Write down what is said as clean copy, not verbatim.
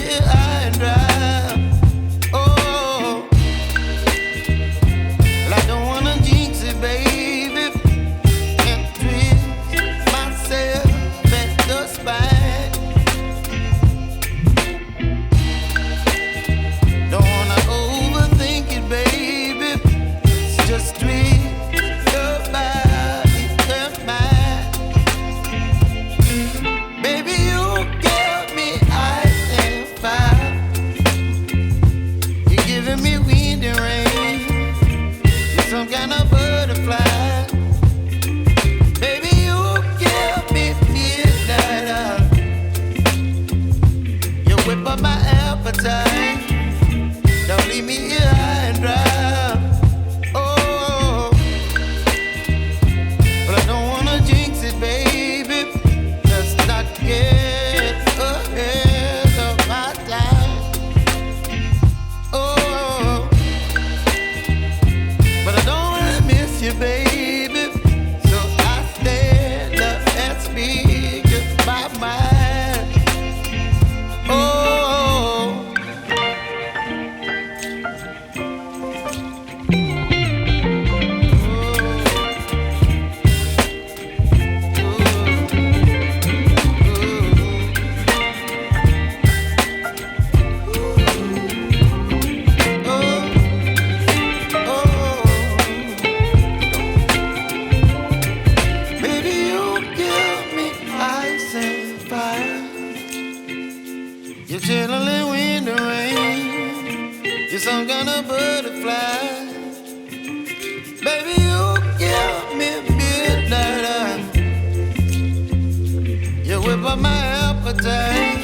here high and dry. Oh, well, I don't wanna jinx it, baby, and twist myself at the spine. Don't wanna overthink it, baby. It's just twist your body and mine. Baby, you give me ice and fire. You're giving me wind and rain. You're some kind of butterfly. Baby, you give me midnight. You whip up my appetite. Don't leave me here high and dry. Oh, but I don't wanna jinx it, baby. Let's not get ahead of my time. Oh, but I don't wanna miss you, baby. So I stand up and speak my mind. Oh. Baby, you give me ice and fire. You're chilling wind and rain. You're some kind of butterfly. Baby, you give me midnight. You whip up my appetite.